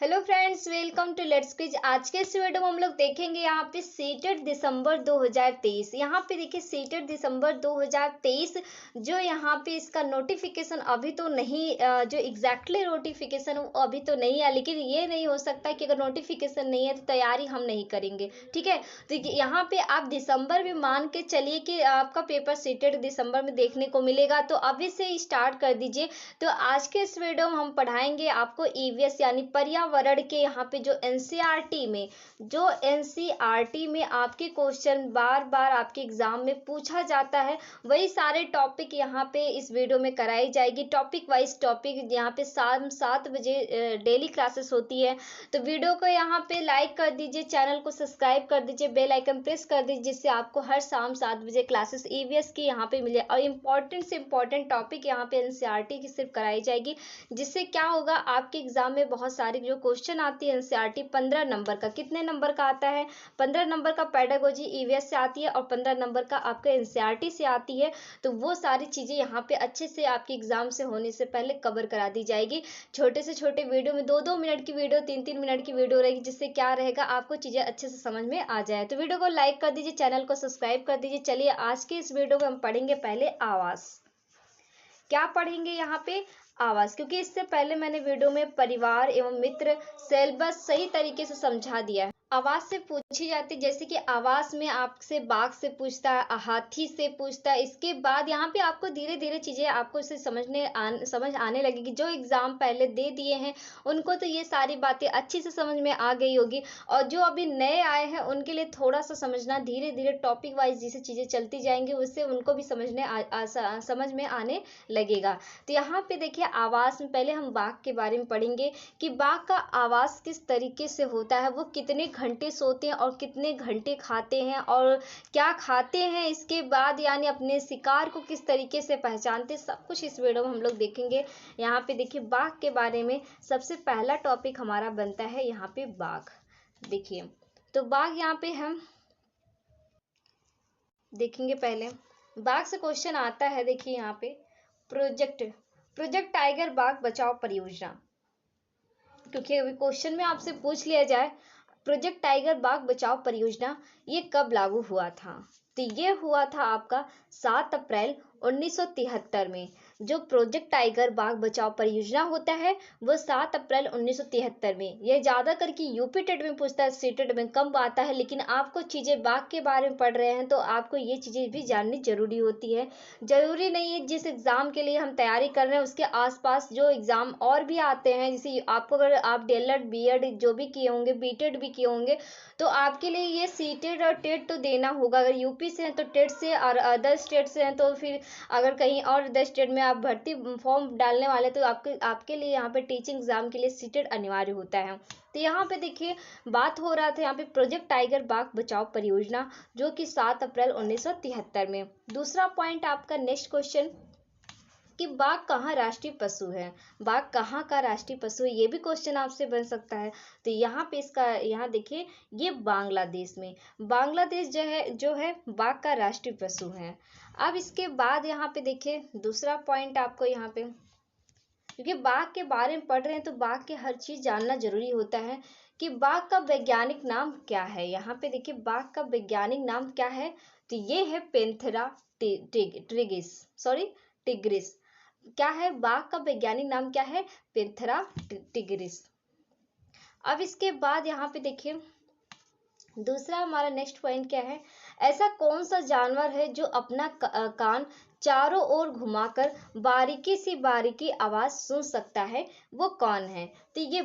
Hello friends, welcome to let's quiz. आज के इस वीडियो में हम लोग देखेंगे यहाँ पे सीटेट दिसंबर 2023। यहाँ पे देखिए सीटेट दिसंबर 2023 जो यहाँ पे इसका नोटिफिकेशन अभी तो नहीं जो एग्जैक्टली नोटिफिकेशन वो अभी तो नहीं है, लेकिन ये नहीं हो सकता कि अगर नोटिफिकेशन नहीं है तो तैयारी हम नहीं करेंगे। ठीक है, तो यहाँ पे आप दिसंबर में मान के चलिए कि आपका पेपर सीटेट दिसंबर में देखने को मिलेगा, तो अभी से स्टार्ट कर दीजिए। तो आज के इस वीडियो में हम पढ़ाएंगे आपको ईवीएस यानी पर्यावरण के यहाँ पे जो एनसीईआरटी में आपके क्वेश्चन बार बार आपके एग्जाम में पूछा जाता है, वही सारे टॉपिक यहाँ पे इस वीडियो में कराई जाएगी। टॉपिक वाइज टॉपिक यहाँ पे शाम 7 बजे डेली क्लासेस होती है। तो वीडियो को यहाँ पे लाइक कर दीजिए, चैनल को सब्सक्राइब कर दीजिए, बेल आइकन प्रेस कर दीजिए, जिससे आपको हर शाम 7 बजे क्लासेस ईवीएस की यहाँ पे मिले। और इम्पोर्टेंट से इम्पोर्टेंट टॉपिक यहाँ पे एनसीईआरटी की सिर्फ कराई जाएगी, जिससे क्या होगा आपके एग्जाम में बहुत सारे जो क्वेश्चन आती है एनसीईआरटी 15 नंबर का, कितने नंबर का आता है 15 नंबर का पेडागोजी ईवीएस से आती है और 15 नंबर का आपका एनसीईआरटी से आती है। तो वो सारी चीजें यहाँ पे अच्छे से आपके एग्जाम से होने से पहले कवर करा दी जाएगी। छोटे से छोटे वीडियो में 2-2 मिनट की वीडियो, 3-3 मिनट की वीडियो रहेगी, जिससे क्या रहेगा आपको चीजें अच्छे से समझ में आ जाए। तो वीडियो को लाइक कर दीजिए, चैनल को सब्सक्राइब कर दीजिए। चलिए आज के इस वीडियो में हम पढ़ेंगे पहले आवास। क्या पढ़ेंगे यहाँ पे? आवास, क्योंकि इससे पहले मैंने वीडियो में परिवार एवं मित्र सिलेबस सही तरीके से समझा दिया है। आवास से पूछी जाती, जैसे कि आवास में आपसे बाघ से पूछता है, हाथी से पूछता है। इसके बाद यहाँ पे आपको धीरे धीरे चीजें आपको इसे समझ आने लगेगी। जो एग्जाम पहले दे दिए हैं उनको तो ये सारी बातें अच्छी से समझ में आ गई होगी, और जो अभी नए आए हैं उनके लिए थोड़ा सा समझना, धीरे धीरे टॉपिक वाइज जैसे चीजें चलती जाएंगी उससे उनको भी समझ में आने लगेगा। तो यहाँ पे देखिए आवास में पहले हम बाघ के बारे में पढ़ेंगे कि बाघ का आवास किस तरीके से होता है, वो कितने घंटे सोते हैं और कितने घंटे खाते हैं और क्या खाते हैं। इसके बाद यानी अपने शिकार को किस तरीके से पहचानते, सब कुछ इस वीडियो में हम लोग देखेंगे। यहाँ पे देखिए बाघ के बारे में सबसे पहला टॉपिक हमारा बनता है यहाँ पे बाघ। देखिए तो बाघ यहाँ पे हम देखेंगे। पहले बाघ से क्वेश्चन आता है, देखिए यहाँ पे प्रोजेक्ट टाइगर बाघ बचाओ परियोजना, क्योंकि अभी क्वेश्चन में आपसे पूछ लिया जाए प्रोजेक्ट टाइगर बाघ बचाओ परियोजना ये कब लागू हुआ था, तो ये हुआ था आपका 7 अप्रैल 1973 में। जो प्रोजेक्ट टाइगर बाघ बचाओ परियोजना होता है वो 7 अप्रैल 1973 में। ये ज्यादा करके यूपी टेट में पूछता है, सीटेट में कम आता है, लेकिन आपको चीजें बाघ के बारे में पढ़ रहे हैं तो आपको ये चीजें भी जाननी जरूरी होती है। जरूरी नहीं है जिस एग्जाम के लिए हम तैयारी कर रहे हैं उसके आसपास जो एग्जाम और भी आते हैं, जैसे आपको अगर आप डीएलएड बीएड जो भी किए होंगे, बीटेड भी किए होंगे, तो आपके लिए ये सीटेट और टेट तो देना होगा। अगर यूपी से हैं तो टेट से, और अदर स्टेट से हैं तो फिर अगर कहीं और अदर स्टेट में आप भर्ती फॉर्म डालने वाले तो आपके लिए यहाँ पे टीचिंग एग्जाम के लिए सीटेट अनिवार्य होता है। तो यहाँ पे देखिए बात हो रहा था यहाँ पे प्रोजेक्ट टाइगर बाघ बचाओ परियोजना, जो कि 7 अप्रैल 1973 में। दूसरा पॉइंट आपका नेक्स्ट क्वेश्चन कि बाघ कहाँ राष्ट्रीय पशु है, बाघ कहाँ का राष्ट्रीय पशु है, ये भी क्वेश्चन आपसे बन सकता है। तो यहाँ पे इसका यहाँ देखिए ये बांग्लादेश में, बांग्लादेश जो है बाघ का राष्ट्रीय पशु है। अब इसके बाद यहाँ पे देखिए दूसरा पॉइंट आपको यहाँ पे, क्योंकि बाघ के बारे में पढ़ रहे हैं तो बाघ के हर चीज जानना जरूरी होता है कि बाघ का वैज्ञानिक नाम क्या है। यहाँ पे देखिए बाघ का वैज्ञानिक नाम क्या है, तो ये है पेंथेरा टिग्रिस। क्या है बाघ का वैज्ञानिक नाम क्या है? Panthera tigris. अब इसके बाद यहाँ पे देखिए दूसरा हमारा नेक्स्ट पॉइंट क्या है, ऐसा कौन सा जानवर है जो अपना कान चारों ओर घुमाकर बारीकी आवाज सुन सकता है, वो कौन है? तो ये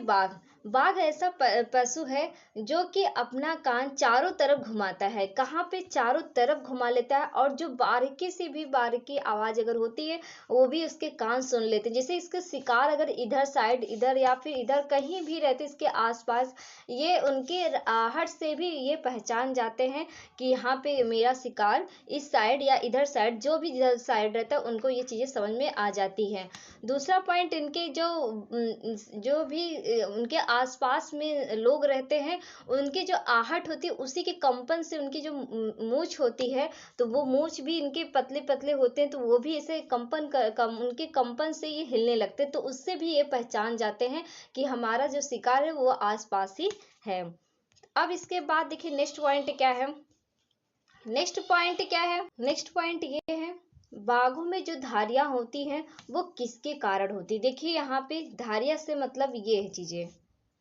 बाघ ऐसा पशु है जो कि अपना कान चारों तरफ घुमाता है। कहाँ पे? चारों तरफ घुमा लेता है, और जो बारीकी आवाज अगर होती है वो भी उसके कान सुन लेते हैं। जैसे इसके शिकार अगर इधर साइड, इधर या फिर इधर कहीं भी रहते इसके आसपास, ये उनके आहट से भी ये पहचान जाते हैं कि यहाँ पे मेरा शिकार इस साइड या इधर साइड, जो भी साइड रहता है उनको ये चीज़ें समझ में आ जाती है। दूसरा पॉइंट, इनके जो भी उनके आसपास में लोग रहते हैं, उनकी जो आहट होती है उसी के कंपन से उनकी जो मूंछ होती है, तो वो मूंछ भी इनके पतले पतले होते हैं, तो वो भी ऐसे उनके कंपन से ये हिलने लगते हैं, तो उससे भी ये पहचान जाते हैं कि हमारा जो शिकार है वो आसपास ही है। अब इसके बाद देखिए नेक्स्ट पॉइंट क्या है। नेक्स्ट पॉइंट ये है, बाघों में जो धारियां होती हैं वो किसके कारण होती है। देखिए यहाँ पे धारियां से मतलब ये है चीजें,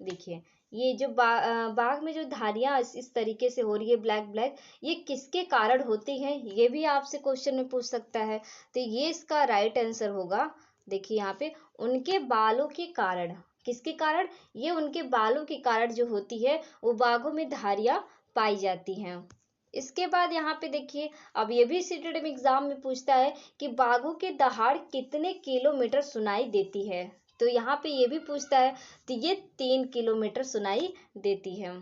देखिए ये जो बाघ में जो धारियां इस तरीके से हो रही है ब्लैक ब्लैक, ये किसके कारण होती हैं, ये भी आपसे क्वेश्चन में पूछ सकता है। तो ये इसका राइट आंसर होगा, देखिए यहाँ पे उनके बालों के कारण। किसके कारण, ये उनके बालों के कारण जो होती है वो बाघों में धारियां पाई जाती हैं। इसके बाद यहाँ पे देखिए, अब ये भी सीटेट में एग्जाम में पूछता है कि बाघों की दहाड़ कितने किलोमीटर सुनाई देती है। तो यहाँ पे ये भी पूछता है, तो ये 3 किलोमीटर सुनाई देती है।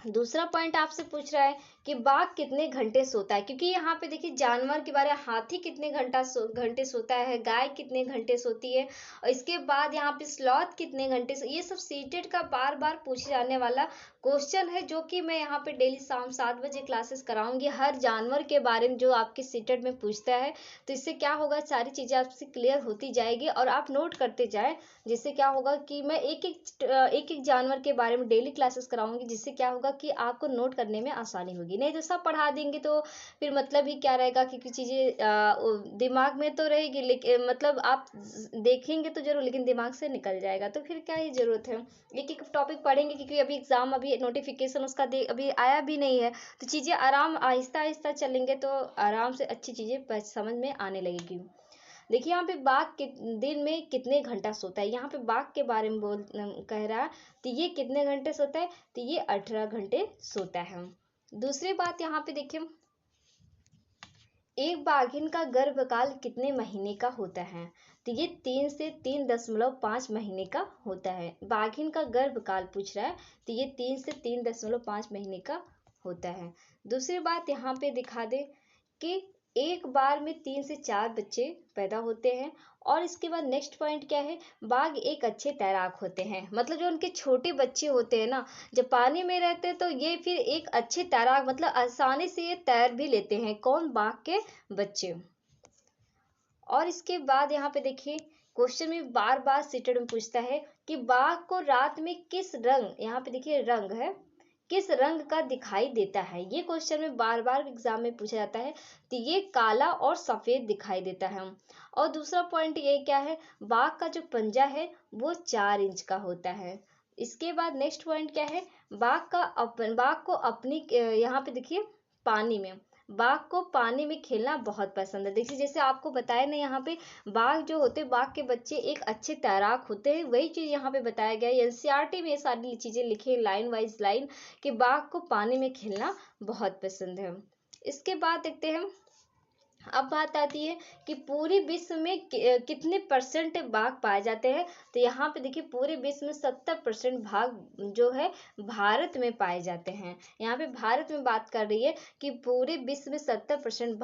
दूसरा पॉइंट आपसे पूछ रहा है कि बाघ कितने घंटे सोता है, क्योंकि यहाँ पे देखिए जानवर के बारे में, हाथी कितने घंटे सोता है, गाय कितने घंटे सोती है, और इसके बाद यहाँ पे स्लॉथ कितने घंटे ये सब सीटेट का बार बार पूछे जाने वाला क्वेश्चन है, जो कि मैं यहाँ पे डेली शाम 7 बजे क्लासेस कराऊंगी हर जानवर के बारे में जो आपके सीटेट में पूछता है। तो इससे क्या होगा, सारी चीजें आपसे क्लियर होती जाएगी और आप नोट करते जाए, जिससे क्या होगा कि मैं एक एक जानवर के बारे में डेली क्लासेस कराऊंगी, जिससे क्या होगा कि आपको नोट करने में आसानी होगी। नहीं तो सब पढ़ा देंगे तो फिर मतलब ही क्या रहेगा, क्योंकि चीजें दिमाग में तो रहेगी, लेकिन मतलब आप देखेंगे तो जरूर, लेकिन दिमाग से निकल जाएगा, तो फिर क्या ही जरूरत है। एक एक टॉपिक पढ़ेंगे, क्योंकि अभी एग्जाम, अभी नोटिफिकेशन उसका अभी आया भी नहीं है, तो चीजें आराम आहिस्ता आहिस्ता चलेंगे तो आराम से अच्छी चीजें समझ में आने लगेगी। देखिए यहाँ पे बाघ दिन में कितने घंटा सोता है, यहाँ पे बाघ के बारे में कह रहा है, तो ये कितने घंटे सोता है, तो ये 18 घंटे सोता है। दूसरी बात यहाँ पे देखिए, एक बाघिन का गर्भकाल कितने महीने का होता है, तो ये 3 से 3.5 महीने का होता है। बाघिन का गर्भकाल पूछ रहा है, तो ये 3 से 3.5 महीने का होता है। दूसरी बात यहाँ पे दिखा दे कि एक बार में 3 से 4 बच्चे पैदा होते हैं। और इसके बाद नेक्स्ट पॉइंट क्या है, बाघ एक अच्छे तैराक होते हैं, मतलब जो उनके छोटे बच्चे होते हैं ना, जब पानी में रहते हैं तो ये फिर एक अच्छे तैराक, मतलब आसानी से ये तैर भी लेते हैं, कौन, बाघ के बच्चे। और इसके बाद यहाँ पे देखिए क्वेश्चन में बार बार सीटेड में पूछता है कि बाघ को रात में किस रंग, यहाँ पे देखिए रंग है, किस रंग का दिखाई देता है, ये क्वेश्चन में बार बार एग्जाम में पूछा जाता है, तो ये काला और सफेद दिखाई देता है। और दूसरा पॉइंट ये क्या है, बाघ का जो पंजा है वो 4 इंच का होता है। इसके बाद नेक्स्ट पॉइंट क्या है, बाघ को अपनी, यहाँ पे देखिए पानी में, बाघ को पानी में खेलना बहुत पसंद है। देखिए जैसे आपको बताया ना, यहाँ पे बाघ जो होते, बाघ के बच्चे एक अच्छे तैराक होते हैं, वही चीज यहाँ पे बताया गया है। एनसीईआरटी में ये सारी चीजें लिखी है लाइन वाइज लाइन, कि बाघ को पानी में खेलना बहुत पसंद है। इसके बाद देखते हैं, अब बात आती है कि पूरे विश्व में कितने परसेंट बाघ पाए जाते हैं, तो यहाँ पे देखिए पूरे विश्व में 70% बाघ जो है भारत में पाए जाते हैं। यहाँ पे भारत में बात कर रही है कि पूरे विश्व में 70%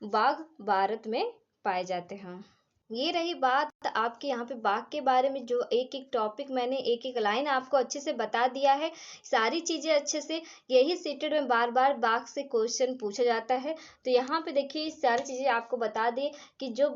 बाघ भारत में पाए जाते हैं। ये रही बात आपके यहाँ पे बाघ के बारे में, जो एक एक टॉपिक मैंने एक एक लाइन आपको अच्छे से बता दिया है, सारी चीजें अच्छे से। यही सीटेड में बार बार बाघ से क्वेश्चन पूछा जाता है। तो यहाँ पे देखिए सारी चीजें आपको बता दिए कि जो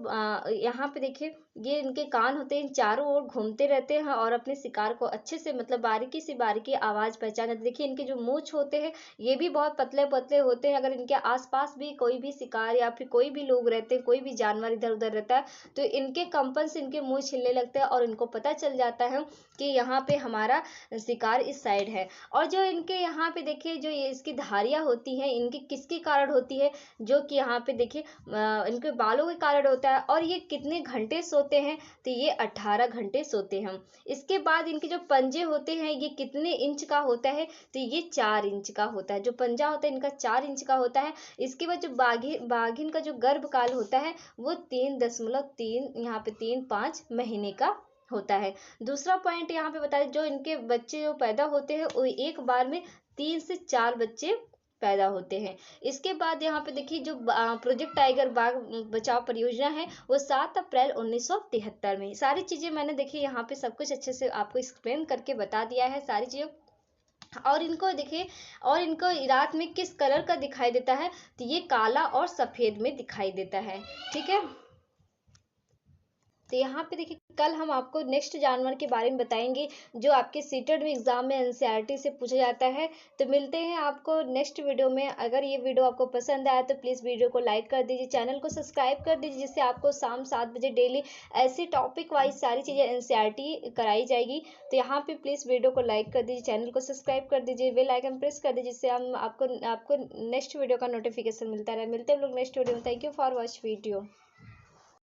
यहाँ पे देखिए ये इनके कान होते हैं, चारों ओर घूमते रहते हैं और अपने शिकार को अच्छे से, मतलब बारीकी से बारीकी आवाज पहचान जाती है। देखिए इनके जो मूंछ होते हैं ये भी बहुत पतले पतले होते हैं। अगर इनके आसपास भी कोई भी शिकार या फिर कोई भी लोग रहते हैं, कोई भी जानवर इधर उधर रहता है, तो इनके कंपन से इनके मुंह छिलने लगते हैं और इनको पता चल जाता है कि यहाँ पे हमारा शिकार इस साइड है। और जो इनके यहाँ पे देखिए जो ये इसकी धारियां होती हैं, इनके किसके कारण होती है, जो कि यहाँ पे देखिए इनके बालों के कारण होता है। और ये कितने घंटे सोते हैं, तो ये 18 घंटे सोते हैं। इसके बाद इनके जो पंजे होते हैं ये कितने इंच का होता है, तो ये 4 इंच का होता है। जो पंजा होता है इनका 4 इंच का होता है। इसके बाद जो बाघिन का जो गर्भकाल होता है वो 3.3, यहाँ पे 3-5 महीने का होता है। दूसरा पॉइंट यहाँ पे बताया, जो इनके बच्चे जो पैदा होते हैं वो एक बार में 3 से 4 बच्चे पैदा होते हैं। इसके बाद यहाँ पे देखिए जो प्रोजेक्ट टाइगर बाघ बचाव परियोजना है वो 7 अप्रैल 1973 में। सारी चीजें मैंने देखिए यहाँ पे सब कुछ अच्छे से आपको एक्सप्लेन करके बता दिया है सारी चीजें। और इनको देखिए, और इनको रात में किस कलर का दिखाई देता है, तो ये काला और सफेद में दिखाई देता है। ठीक है, तो यहाँ पे देखिए कल हम आपको नेक्स्ट जानवर के बारे में बताएंगे जो आपके सीटेड में एग्जाम में एनसीईआरटी से पूछा जाता है। तो मिलते हैं आपको नेक्स्ट वीडियो में। अगर ये वीडियो आपको पसंद आया तो प्लीज़ वीडियो को लाइक कर दीजिए, चैनल को सब्सक्राइब कर दीजिए, जिससे आपको शाम 7 बजे डेली ऐसी टॉपिक वाइज सारी चीज़ें एनसीईआरटी कराई जाएगी। तो यहाँ पे प्लीज़ वीडियो को लाइक कर दीजिए, चैनल को सब्सक्राइब कर दीजिए, बेल आइकन प्रेस कर दीजिए, जिससे हम आपको नेक्स्ट वीडियो का नोटिफिकेशन मिलता रहे। मिलते हैं हम लोग नेक्स्ट वीडियो में। Thank you for watch video.